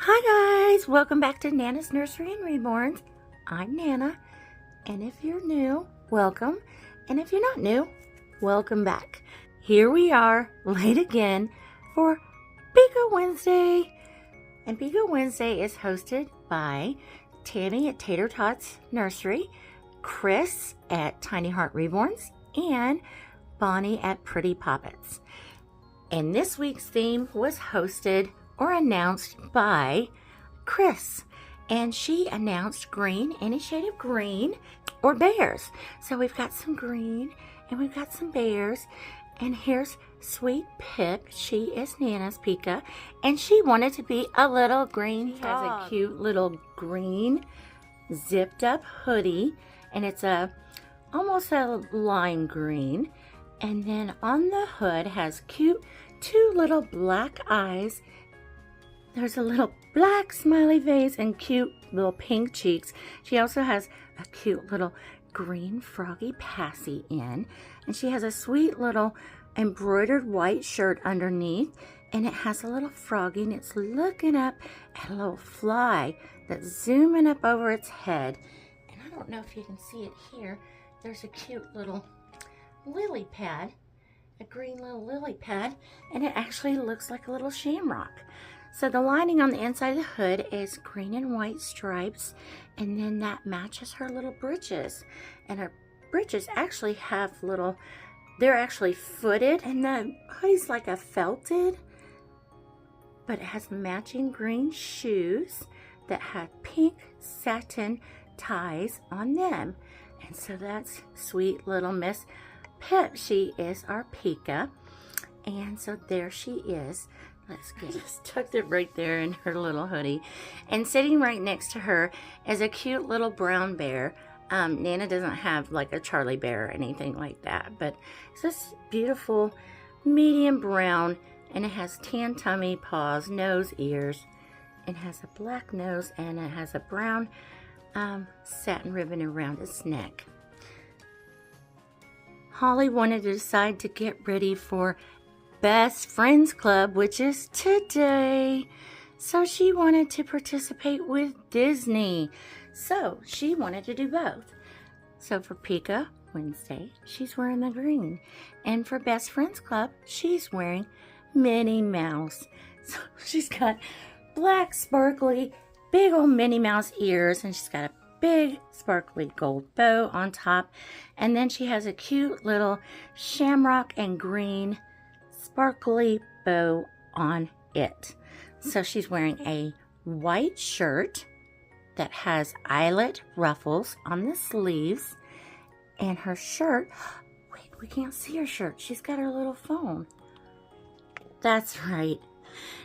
Hi guys, welcome back to Nana's Nursery and Reborns. I'm Nana, and if you're new, welcome, and if you're not new, welcome back. Here we are, late again, for Pico Wednesday. And Pico Wednesday is hosted by Tammy at Tater Tots Nursery, Chris at Tiny Heart Reborns, and Bonnie at Pretty Poppets. And this week's theme was hosted or announced by Chris, and she announced green, any shade of green, or bears. So we've got some green and we've got some bears, and here's sweet Pip. She is Nana's Pika, and she wanted to be a little green frog. Has a cute little green zipped up hoodie, and it's almost a lime green, and then on the hood has cute two little black eyes. There's a little black smiley face and cute little pink cheeks. She also has a cute little green froggy passy in. And she has a sweet little embroidered white shirt underneath. And it has a little froggy, and it's looking up at a little fly that's zooming up over its head. And I don't know if you can see it here. There's a cute little lily pad, a green little lily pad. And it actually looks like a little shamrock. So the lining on the inside of the hood is green and white stripes, and then that matches her little breeches. And her breeches actually have they're actually footed, and the hoodie's like a felted, but it has matching green shoes that have pink satin ties on them. And so that's sweet little Miss Pip. She is our Pika. And so there she is. Let's get just tucked it right there in her little hoodie. And sitting right next to her is a cute little brown bear. Nana doesn't have like a Charlie bear or anything like that, but it's this beautiful medium brown, and it has tan tummy, paws, nose, ears. It has a black nose, and it has a brown satin ribbon around its neck. Holly wanted to decide to get ready for Best Friends Club, which is today. So she wanted to participate with Disney. So she wanted to do both. So for Pico Wednesday, she's wearing the green. And for Best Friends Club, she's wearing Minnie Mouse. So she's got black, sparkly, big old Minnie Mouse ears, and she's got a big, sparkly gold bow on top. And then she has a cute little shamrock and green sparkly bow on it. So she's wearing a white shirt that has eyelet ruffles on the sleeves, and her shirt, wait, we can't see her shirt. She's got her little phone. That's right.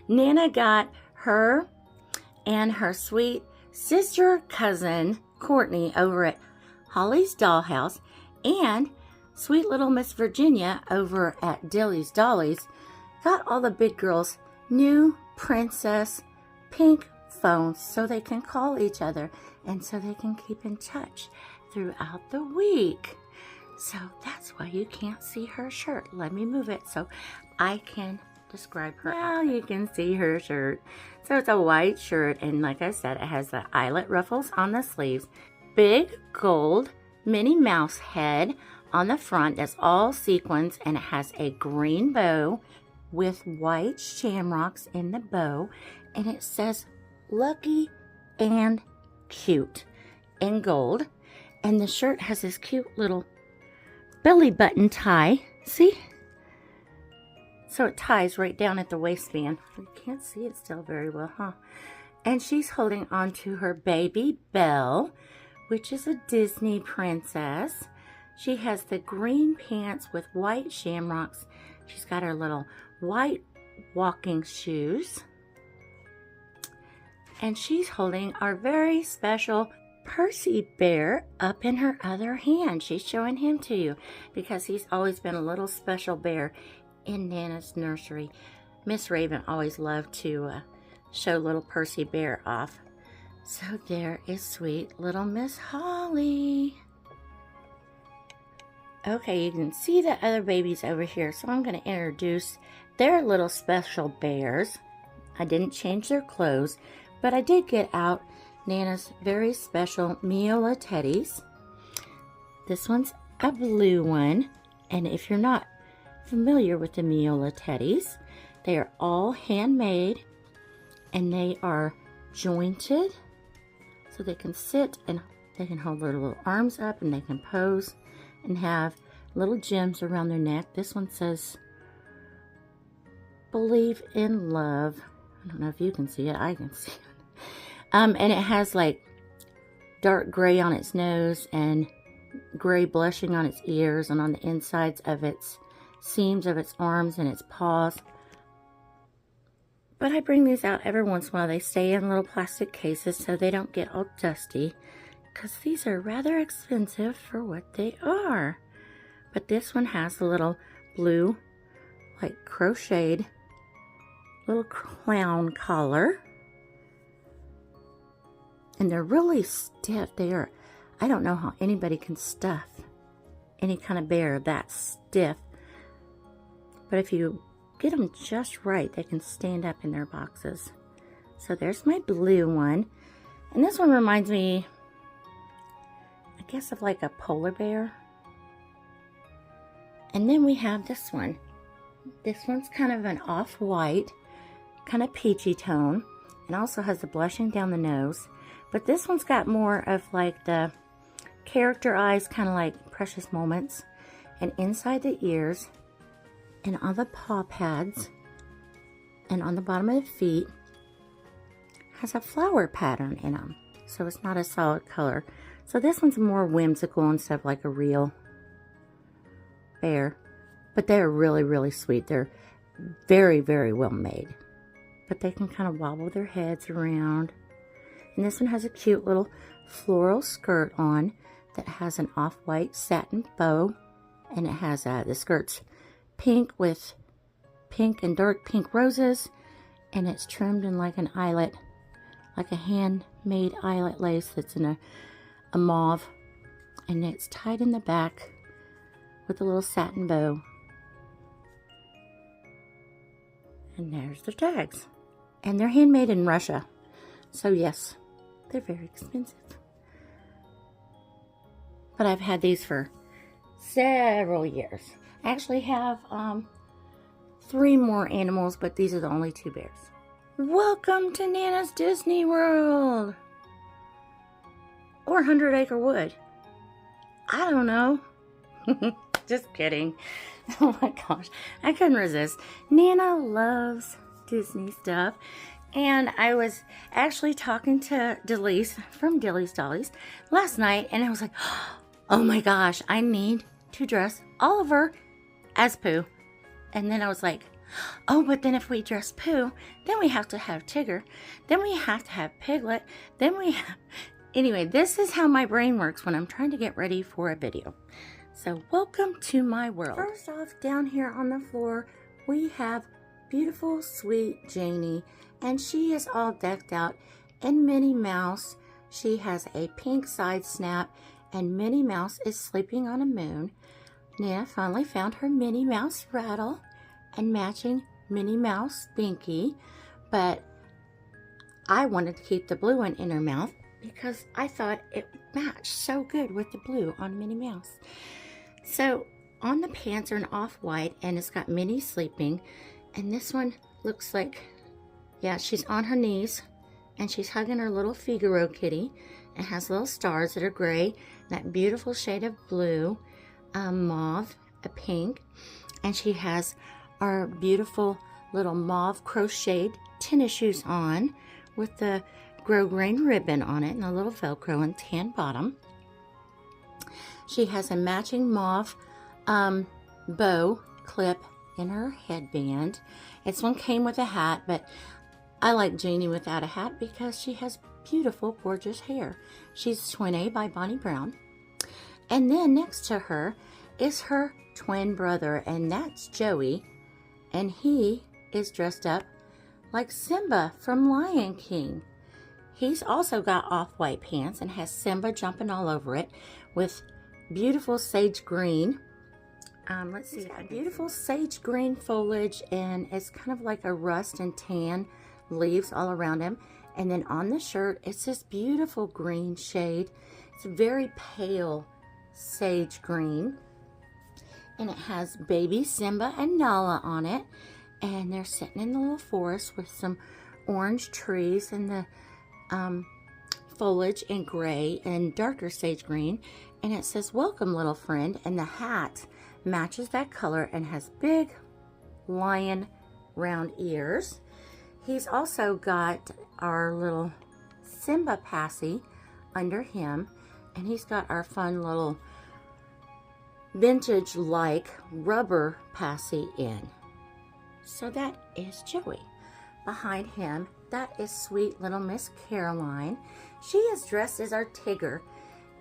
Nana got her and her sweet sister cousin Courtney over at Holly's Dollhouse, and sweet little Miss Virginia over at Dilly's Dollies got all the big girls new princess pink phones so they can call each other and so they can keep in touch throughout the week. So that's why you can't see her shirt. Let me move it so I can describe her. Now you can see her shirt. So it's a white shirt, and like I said, it has the eyelet ruffles on the sleeves, big gold Minnie Mouse head on the front that's all sequins, and it has a green bow with white shamrocks in the bow, and it says lucky and cute in gold. And the shirt has this cute little belly button tie, see? So it ties right down at the waistband. You can't see it still very well, huh? And she's holding on to her baby Belle, which is a Disney princess. She has the green pants with white shamrocks. She's got her little white walking shoes. And she's holding our very special Percy bear up in her other hand. She's showing him to you because he's always been a little special bear in Nana's nursery. Miss Raven always loved to show little Percy bear off. So there is sweet little Miss Holly. Okay, you can see the other babies over here, so I'm going to introduce their little special bears. I didn't change their clothes, But I did get out Nana's very special Miola teddies. This one's a blue one, and if you're not familiar with the Miola teddies, they are all handmade, and they are jointed, so they can sit and they can hold their little arms up, and they can pose and have little gems around their neck. This one says, "Believe in love." I don't know if you can see it. I can see it. And it has like dark gray on its nose and gray blushing on its ears and on the insides of its seams of its arms and its paws. But I bring these out every once in a while. They stay in little plastic cases so they don't get all dusty, because these are rather expensive for what they are. But this one has a little blue, like crocheted little clown collar. And they're really stiff. I don't know how anybody can stuff any kind of bear that stiff. But if you get them just right, they can stand up in their boxes. So there's my blue one. And this one reminds me, I guess, of like a polar bear. And then we have this one. This one's kind of an off-white, kind of peachy tone, and also has the blushing down the nose. But this one's got more of like the character eyes, kind of like Precious Moments, and inside the ears, and on the paw pads, and on the bottom of the feet, has a flower pattern in them. So it's not a solid color. So this one's more whimsical instead of like a real bear. But they're really, really sweet. They're very, very well made. But they can kind of wobble their heads around. And this one has a cute little floral skirt on that has an off-white satin bow. And it has the skirt's pink with pink and dark pink roses. And it's trimmed in like an eyelet, like a handmade eyelet lace that's in a mauve. And it's tied in the back with a little satin bow. And there's the tags. And they're handmade in Russia. So yes, they're very expensive. But I've had these for several years. I actually have 3 more animals, but these are the only 2 bears. Welcome to Nana's Disney World. Or 100 Acre Wood. I don't know. Just kidding. Oh my gosh, I couldn't resist. Nana loves Disney stuff. And I was actually talking to Delise from Dilly's Dollies last night, and I was like, oh my gosh, I need to dress Oliver as Pooh. And then I was like, oh, but then if we dress Pooh, then we have to have Tigger. Then we have to have Piglet. Then we have... Anyway, this is how my brain works when I'm trying to get ready for a video. So welcome to my world. First off, down here on the floor, we have beautiful, sweet Janie. And she is all decked out in Minnie Mouse. She has a pink side snap, and Minnie Mouse is sleeping on a moon. Nana finally found her Minnie Mouse rattle and matching Minnie Mouse binky. But I wanted to keep the blue one in her mouth because I thought it matched so good with the blue on Minnie Mouse. So on the pants are an off-white, and it's got Minnie sleeping. And this one looks like, yeah, she's on her knees, and she's hugging her little Figaro kitty. It has little stars that are gray, that beautiful shade of blue, mauve, a pink. And she has our beautiful little mauve crocheted tennis shoes on with the grosgrain ribbon on it and a little Velcro and tan bottom. She has a matching mauve bow clip in her headband. This one came with a hat, but I like Janie without a hat because she has beautiful, gorgeous hair. She's Twin A by Bonnie Brown. And then next to her is her twin brother, and that's Joey. And he is dressed up like Simba from Lion King. He's also got off-white pants and has Simba jumping all over it with beautiful sage green. Let's see, a beautiful sage green foliage, and it's kind of like a rust and tan leaves all around him. And then on the shirt, it's this beautiful green shade. It's very pale sage green. And it has baby Simba and Nala on it. And they're sitting in the little forest with some orange trees and the foliage in gray and darker sage green. And it says, "Welcome, little friend." And the hat matches that color and has big lion round ears. He's also got our little Simba Passy under him. And he's got our fun little vintage-like rubber Passy in. So that is Joey. Behind him, that is sweet little Miss Caroline. She is dressed as our Tigger,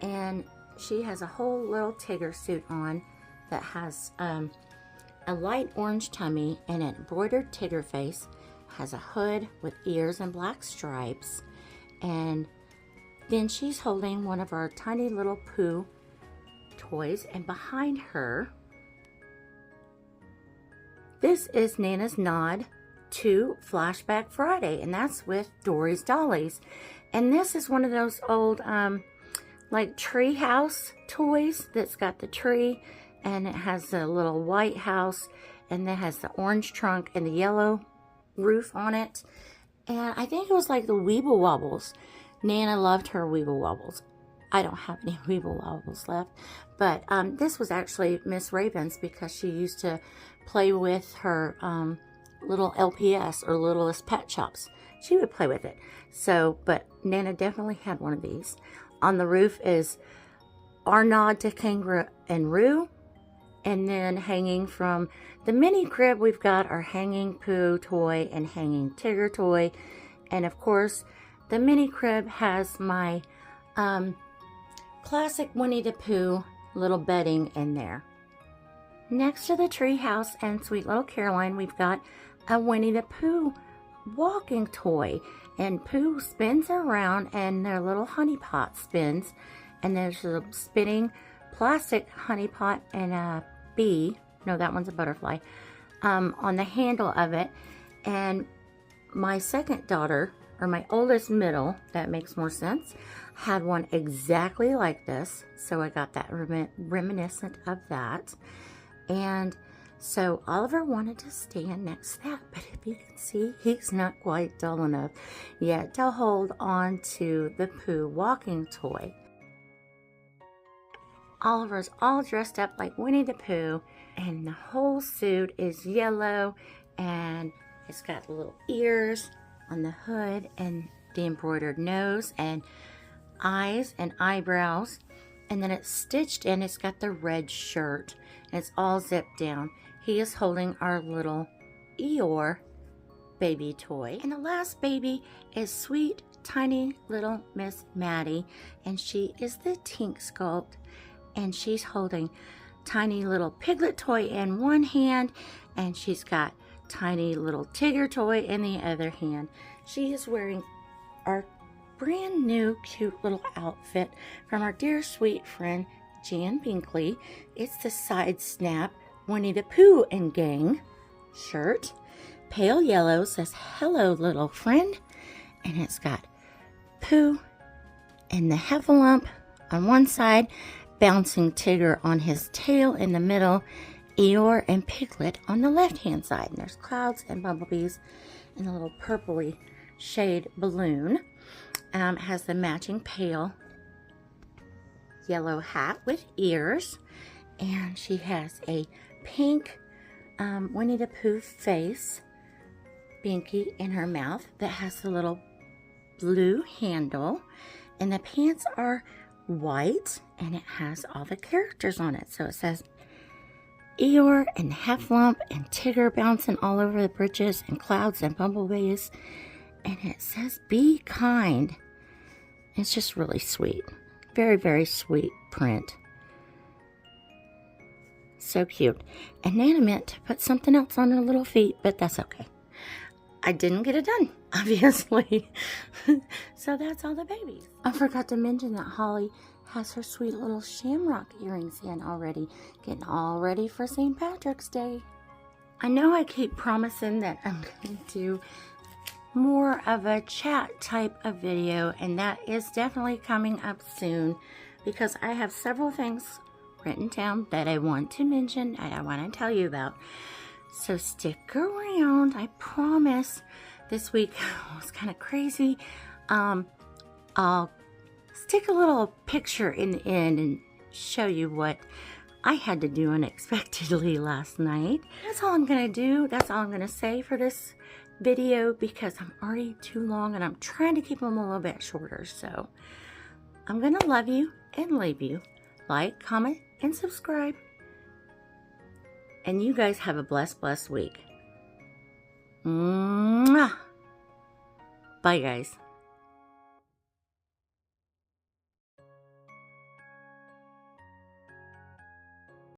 and she has a whole little Tigger suit on that has a light orange tummy and an embroidered Tigger face, has a hood with ears and black stripes, and then she's holding one of our tiny little Pooh toys, and behind her, this is Nana's nod to Flashback Friday, and that's with Dory's Dollies. And this is one of those old like tree house toys that's got the tree, and it has a little white house, and that has the orange trunk and the yellow roof on it. And I think it was like the Weeble Wobbles. Nana loved her Weeble Wobbles. I don't have any Weeble Wobbles left, but this was actually Miss Raven's because she used to play with her little LPS or Littlest Pet Shops. She would play with it. So, but Nana definitely had one of these. On the roof is our nod to Kangaroo and Roo. And then hanging from the mini crib, we've got our hanging Pooh toy and hanging Tigger toy. And of course, the mini crib has my classic Winnie the Pooh little bedding in there. Next to the tree house and sweet little Caroline, we've got a Winnie the Pooh walking toy. And Pooh spins around and their little honey pot spins. And there's a spinning plastic honey pot and a bee. No, that one's a butterfly. On the handle of it. And my second daughter, or my oldest middle, that makes more sense, had one exactly like this. So I got that reminiscent of that. And so Oliver wanted to stand next to that, but if you can see, he's not quite dull enough yet to hold on to the Pooh walking toy. Oliver's all dressed up like Winnie the Pooh, and the whole suit is yellow, and it's got the little ears on the hood, and the embroidered nose, and eyes and eyebrows, and then it's stitched in. It's got the red shirt, and it's all zipped down. He is holding our little Eeyore baby toy. And the last baby is sweet, tiny little Miss Maddie, and she is the Tink Sculpt, and she's holding tiny little Piglet toy in one hand, and she's got tiny little Tigger toy in the other hand. She is wearing our brand new cute little outfit from our dear sweet friend Jan Binkley. It's the side snap Winnie the Pooh and Gang shirt. Pale yellow, says "Hello, little friend," and it's got Pooh and the Heffalump on one side, bouncing Tigger on his tail in the middle, Eeyore and Piglet on the left-hand side. And there's clouds and bumblebees and a little purpley shade balloon. It has the matching pale yellow hat with ears, and she has a pink Winnie the Pooh face binky in her mouth that has the little blue handle, and the pants are white, and it has all the characters on it. So it says Eeyore and Heffalump and Tigger bouncing all over the bridges and clouds and bumblebees, and it says "Be kind." It's just really sweet. Very, very sweet print. So cute. And Nana meant to put something else on her little feet, but that's okay. I didn't get it done, obviously. So that's all the babies. I forgot to mention that Holly has her sweet little shamrock earrings in already, getting all ready for St. Patrick's Day. I know I keep promising that I'm going to do more of a chat type of video, and that is definitely coming up soon because I have several things written down that I want to mention and I want to tell you about. So stick around. I promise. This week was kind of crazy. I'll stick a little picture in the end and show you what I had to do unexpectedly last night. That's all I'm gonna do. That's all I'm gonna say for this video because I'm already too long and I'm trying to keep them a little bit shorter. So I'm gonna love you and leave you. Like, comment, and subscribe. And you guys have a blessed week. Mwah. Bye, guys.